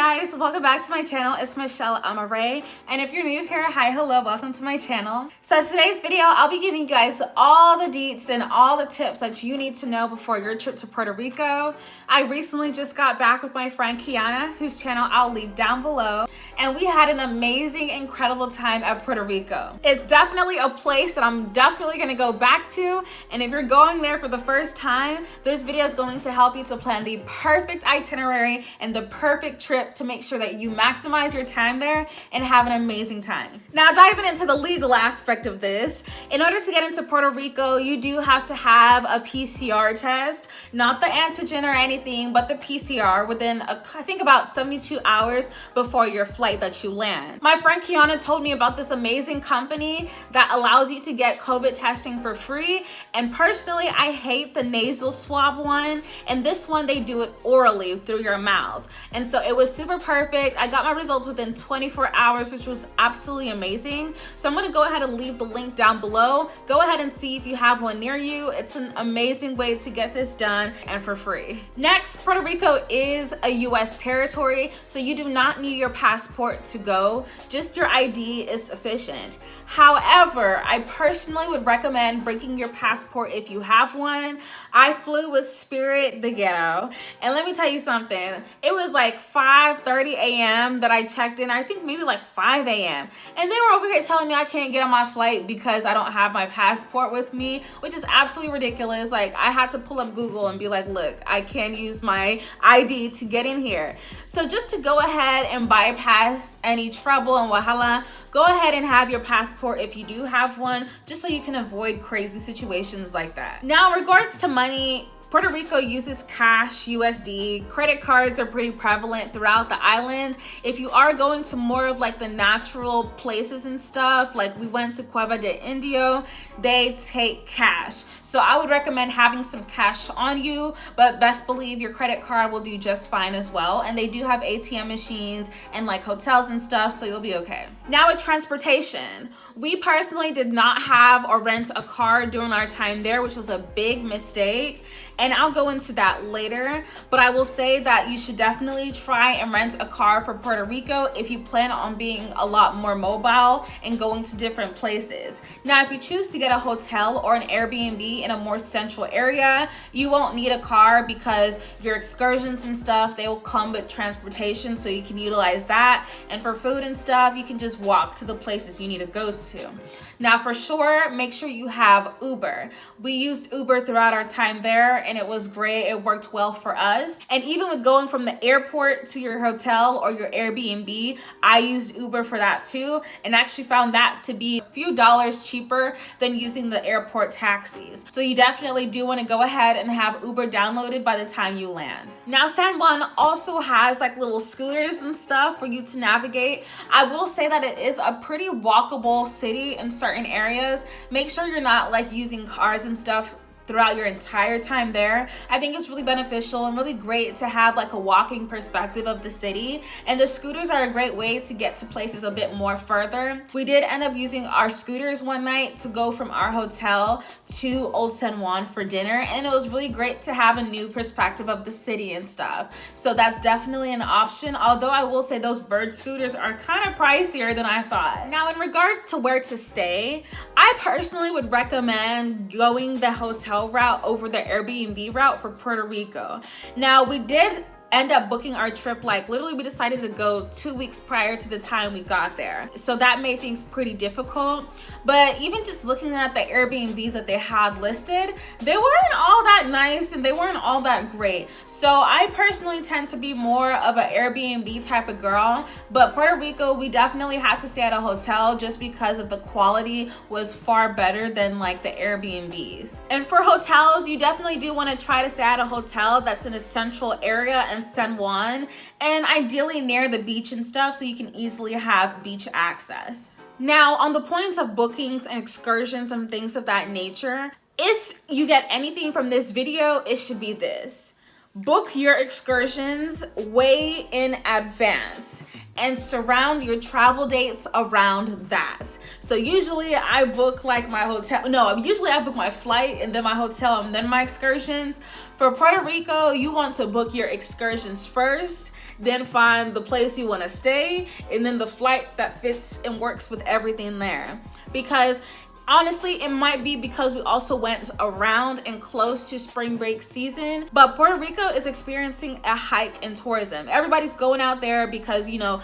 guys, welcome back to my channel. It's Michelle Amare, and if you're new here, hi, hello, welcome to my channel. So today's video, I'll be giving you guys all the deets and all the tips that you need to know before your trip to Puerto Rico. I recently just got back with my friend Kiana, whose channel I'll leave down below, and we had an amazing, incredible time at Puerto Rico. It's definitely a place that I'm definitely gonna go back to, and if you're going there for the first time, this video is going to help you to plan the perfect itinerary and the perfect trip to make sure that you maximize your time there and have an amazing time. Now, diving into the legal aspect of this, in order to get into Puerto Rico, you do have to have a PCR test, not the antigen or anything, but the PCR within I think about 72 hours before your flight that you land. My friend Kiana told me about this amazing company that allows you to get COVID testing for free, and personally, I hate the nasal swab one, and this one they do it orally through your mouth, and so it was super perfect. I got my results within 24 hours, which was absolutely amazing. So I'm gonna go ahead and leave the link down below. Go ahead and see if you have one near you. It's an amazing way to get this done and for free. Next, Puerto Rico is a US territory, so you do not need your passport to go. Just your ID is sufficient. However, I personally would recommend bringing your passport if you have one. I flew with Spirit the Ghetto, and let me tell you something. It was like 5:30 a.m. that I checked in. I think maybe like 5 a.m. And they were over here telling me I can't get on my flight because I don't have my passport with me, which is absolutely ridiculous. Like, I had to pull up Google and be like, look, I can't use my ID to get in here. So just to go ahead and bypass any trouble and wahala, go ahead and have your passport if you do have one, just so you can avoid crazy situations like that. Now, in regards to money, Puerto Rico uses cash, USD. Credit cards are pretty prevalent throughout the island. If you are going to more of like the natural places and stuff, like we went to Cueva de Indio, they take cash. So I would recommend having some cash on you, but best believe your credit card will do just fine as well. And they do have ATM machines and like hotels and stuff, so you'll be okay. Now with transportation, we personally did not have or rent a car during our time there, which was a big mistake. And I'll go into that later, but I will say that you should definitely try and rent a car for Puerto Rico if you plan on being a lot more mobile and going to different places. Now, if you choose to get a hotel or an Airbnb in a more central area, you won't need a car because your excursions and stuff, they will come with transportation, so you can utilize that. And for food and stuff, you can just walk to the places you need to go to. Now, for sure, make sure you have Uber. We used Uber throughout our time there, and it was great. It worked well for us. And even with going from the airport to your hotel or your Airbnb, I used Uber for that too, and actually found that to be a few dollars cheaper than using the airport taxis. So you definitely do want to go ahead and have Uber downloaded by the time you land. Now, San Juan also has like little scooters and stuff for you to navigate. I will say that it is a pretty walkable city in certain areas. Make sure you're not like using cars and stuff throughout your entire time there. I think it's really beneficial and really great to have like a walking perspective of the city, and the scooters are a great way to get to places a bit more further. We did end up using our scooters one night to go from our hotel to Old San Juan for dinner, and it was really great to have a new perspective of the city and stuff. So that's definitely an option, although I will say those bird scooters are kind of pricier than I thought. Now, in regards to where to stay, I personally would recommend going the hotel route over the Airbnb route for Puerto Rico. Now, we did end up booking our trip, like literally we decided to go 2 weeks prior to the time we got there, so that made things pretty difficult. But even just looking at the Airbnbs that they had listed, they weren't all that nice and they weren't all that great. So I personally tend to be more of an Airbnb type of girl, but Puerto Rico, we definitely had to stay at a hotel just because of the quality was far better than like the Airbnbs. And for hotels, you definitely do want to try to stay at a hotel that's in a central area and San Juan, and ideally near the beach and stuff, so you can easily have beach access. Now, on the points of bookings and excursions and things of that nature, if you get anything from this video, it should be this. Book your excursions way in advance and surround your travel dates around that. So usually I book like my hotel. No, usually I book my flight and then my hotel and then my excursions. For Puerto Rico, you want to book your excursions first, then find the place you want to stay, and then the flight that fits and works with everything there. Because honestly, it might be because we also went around and close to spring break season, but Puerto Rico is experiencing a hike in tourism. Everybody's going out there because, you know,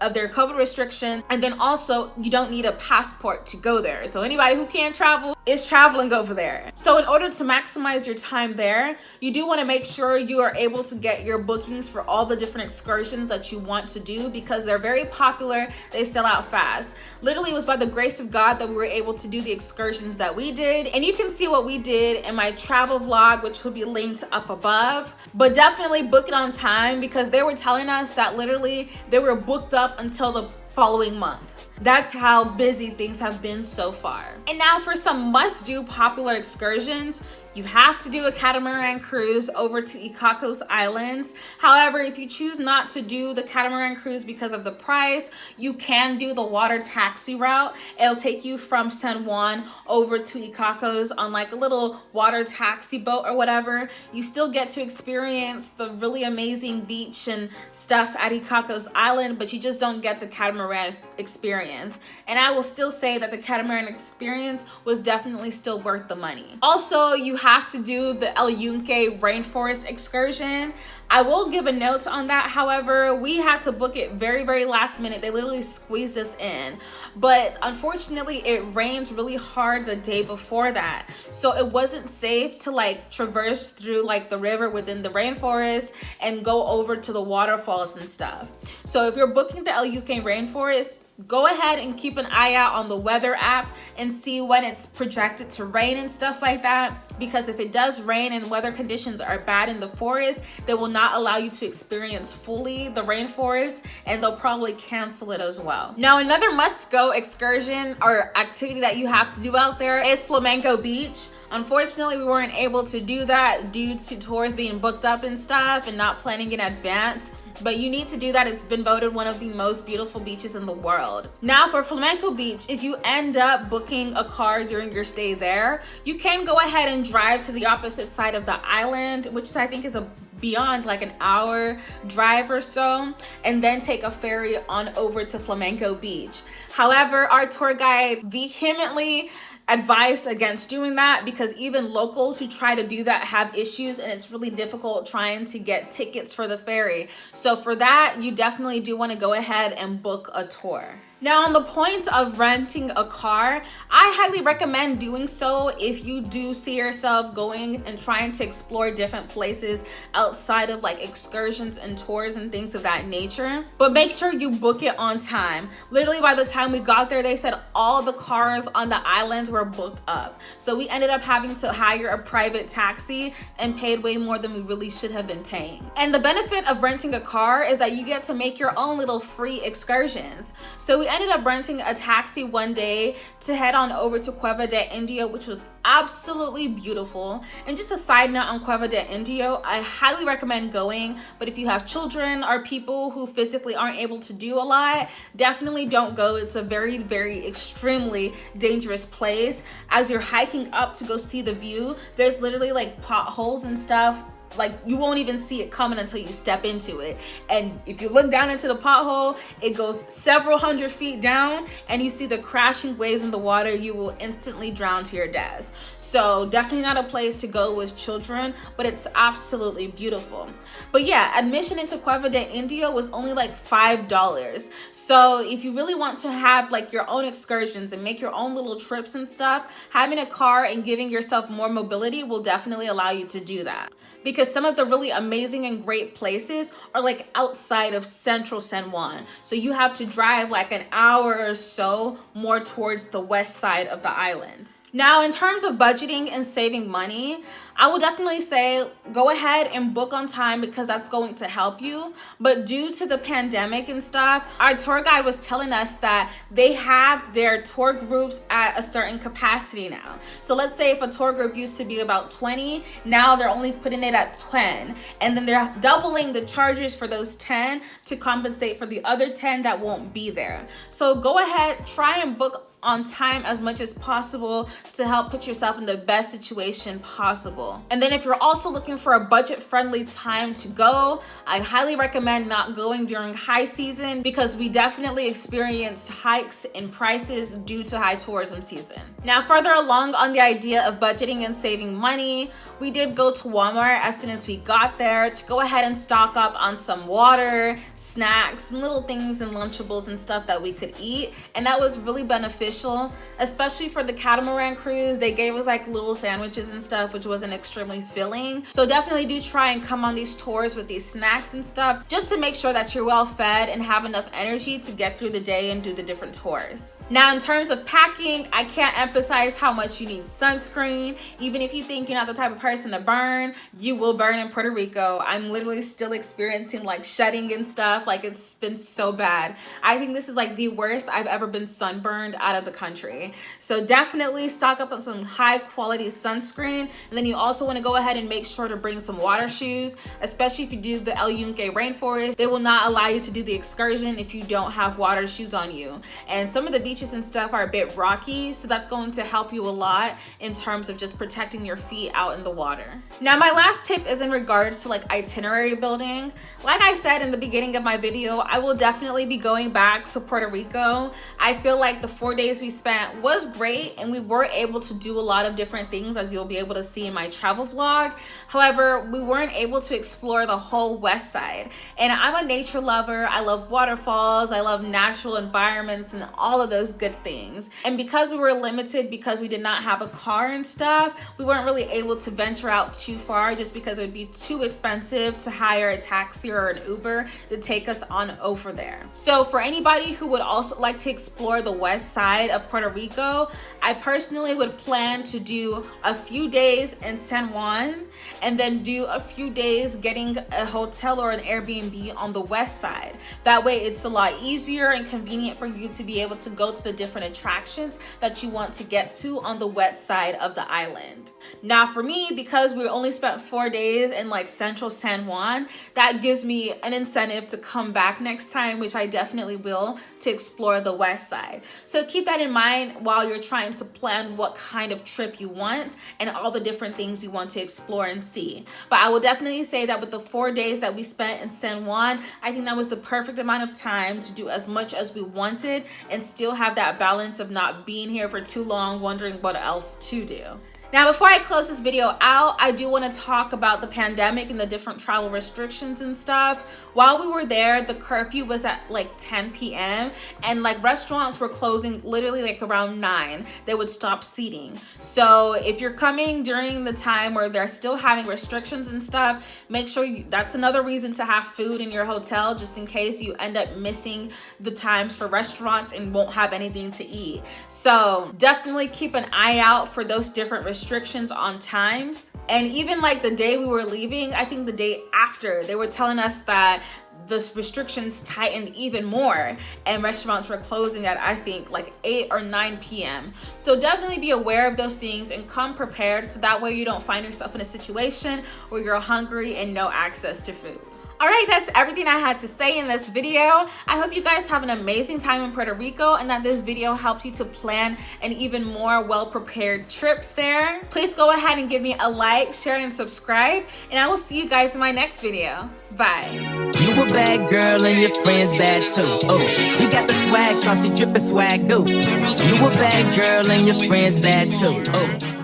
of their COVID restrictions, and then also you don't need a passport to go there. So anybody who can't travel is traveling over there. So in order to maximize your time there, you do want to make sure you are able to get your bookings for all the different excursions that you want to do, because they're very popular. They sell out fast. Literally, it was by the grace of God that we were able to do the excursions that we did, and you can see what we did in my travel vlog, which will be linked up above. But definitely book it on time, because they were telling us that literally they were booked up until the following month. That's how busy things have been so far. And now for some must-do popular excursions, you have to do a catamaran cruise over to Icacos Islands. However, if you choose not to do the catamaran cruise because of the price, you can do the water taxi route. It'll take you from San Juan over to Icacos on like a little water taxi boat or whatever. You still get to experience the really amazing beach and stuff at Icacos Island, but you just don't get the catamaran experience. And I will still say that the catamaran experience was definitely still worth the money. Also, you have to do the El Yunque rainforest excursion. I will give a note on that. However, we had to book it very, very last minute. They literally squeezed us in. But unfortunately, it rained really hard the day before that. So it wasn't safe to like traverse through like the river within the rainforest and go over to the waterfalls and stuff. So if you're booking the El Yunque rainforest, go ahead and keep an eye out on the weather app and see when it's projected to rain and stuff like that. Because if it does rain and weather conditions are bad in the forest, they will not allow you to experience fully the rainforest, and they'll probably cancel it as well. Now, another must-go excursion or activity that you have to do out there is Flamenco Beach. Unfortunately, we weren't able to do that due to tours being booked up and stuff and not planning in advance. But you need to do that. It's been voted one of the most beautiful beaches in the world. Now for Flamenco Beach, if you end up booking a car during your stay there, you can go ahead and drive to the opposite side of the island, which I think is beyond like an hour drive or so, and then take a ferry on over to Flamenco Beach. However, our tour guide vehemently advice against doing that, because even locals who try to do that have issues, and it's really difficult trying to get tickets for the ferry. So for that, you definitely do want to go ahead and book a tour. Now, on the point of renting a car, I highly recommend doing so if you do see yourself going and trying to explore different places outside of like excursions and tours and things of that nature. But make sure you book it on time. Literally, by the time we got there, they said all the cars on the island were booked up. So we ended up having to hire a private taxi and paid way more than we really should have been paying. And the benefit of renting a car is that you get to make your own little free excursions. So we ended up renting a taxi one day to head on over to Cueva de Indio, which was absolutely beautiful. And just a side note on Cueva de Indio, I highly recommend going, but if you have children or people who physically aren't able to do a lot, definitely don't go. It's a very, very extremely dangerous place. As you're hiking up to go see the view, there's literally like potholes and stuff. Like, you won't even see it coming until you step into it. And if you look down into the pothole, it goes several hundred feet down, and you see the crashing waves in the water. You will instantly drown to your death. So definitely not a place to go with children, but it's absolutely beautiful. But yeah, admission into Cueva de Indio was only like $5. So if you really want to have like your own excursions and make your own little trips and stuff, having a car and giving yourself more mobility will definitely allow you to do that. Because some of the really amazing and great places are like outside of central San Juan. So you have to drive like an hour or so more towards the west side of the island. Now, in terms of budgeting and saving money, I will definitely say go ahead and book on time because that's going to help you. But due to the pandemic and stuff, our tour guide was telling us that they have their tour groups at a certain capacity now. So let's say if a tour group used to be about 20, now they're only putting it at 10. And then they're doubling the charges for those 10 to compensate for the other 10 that won't be there. So go ahead, try and book on time as much as possible to help put yourself in the best situation possible. And then if you're also looking for a budget-friendly time to go, I'd highly recommend not going during high season because we definitely experienced hikes in prices due to high tourism season. Now, further along on the idea of budgeting and saving money, we did go to Walmart as soon as we got there to go ahead and stock up on some water, snacks, and little things and Lunchables and stuff that we could eat. And that was really beneficial, especially for the catamaran cruise. They gave us like little sandwiches and stuff, which wasn't extremely filling. So definitely do try and come on these tours with these snacks and stuff just to make sure that you're well fed and have enough energy to get through the day and do the different tours. Now, in terms of packing, I can't emphasize how much you need sunscreen. Even if you think you're not the type of person to burn, you will burn in Puerto Rico. I'm literally still experiencing like shedding and stuff. Like, it's been so bad. I think this is like the worst I've ever been sunburned out of the country. So definitely stock up on some high quality sunscreen. And then you also want to go ahead and make sure to bring some water shoes, especially if you do the El Yunque rainforest. They will not allow you to do the excursion if you don't have water shoes on you. And some of the beaches and stuff are a bit rocky, so that's going to help you a lot in terms of just protecting your feet out in the water. Now, my last tip is in regards to like itinerary building. Like I said in the beginning of my video, I will definitely be going back to Puerto Rico. I feel like the 4 days we spent was great and we were able to do a lot of different things, as you'll be able to see in my travel vlog. However, we weren't able to explore the whole west side. And I'm a nature lover. I love waterfalls. I love natural environments and all of those good things. And because we were limited, because we did not have a car and stuff, we weren't really able to venture out too far just because it would be too expensive to hire a taxi or an Uber to take us on over there. So for anybody who would also like to explore the west side of Puerto Rico, I personally would plan to do a few days in San Juan and then do a few days getting a hotel or an Airbnb on the west side. That way it's a lot easier and convenient for you to be able to go to the different attractions that you want to get to on the west side of the island. Now for me, because we only spent 4 days in like central San Juan, that gives me an incentive to come back next time, which I definitely will, to explore the west side. So keep that in mind while you're trying to plan what kind of trip you want and all the different things you want to explore and see. But I will definitely say that with the 4 days that we spent in San Juan, I think that was the perfect amount of time to do as much as we wanted and still have that balance of not being here for too long wondering what else to do. Now, before I close this video out, I do want to talk about the pandemic and the different travel restrictions and stuff. While we were there, the curfew was at like 10 p.m. and like restaurants were closing literally like around 9. They would stop seating. So if you're coming during the time where they're still having restrictions and stuff, make sure that's another reason to have food in your hotel just in case you end up missing the times for restaurants and won't have anything to eat. So definitely keep an eye out for those different restrictions on times. And even like the day we were leaving, I think the day after, they were telling us that the restrictions tightened even more and restaurants were closing at I think like 8 or 9 p.m. So definitely be aware of those things and come prepared so that way you don't find yourself in a situation where you're hungry and no access to food. All right, that's everything I had to say in this video. I hope you guys have an amazing time in Puerto Rico and that this video helped you to plan an even more well-prepared trip there. Please go ahead and give me a like, share, and subscribe, and I will see you guys in my next video. Bye. You a bad girl and your friends bad too. Oh, you got the swag, saucy drippin' swag, do. You a bad girl and your friends bad too. Oh.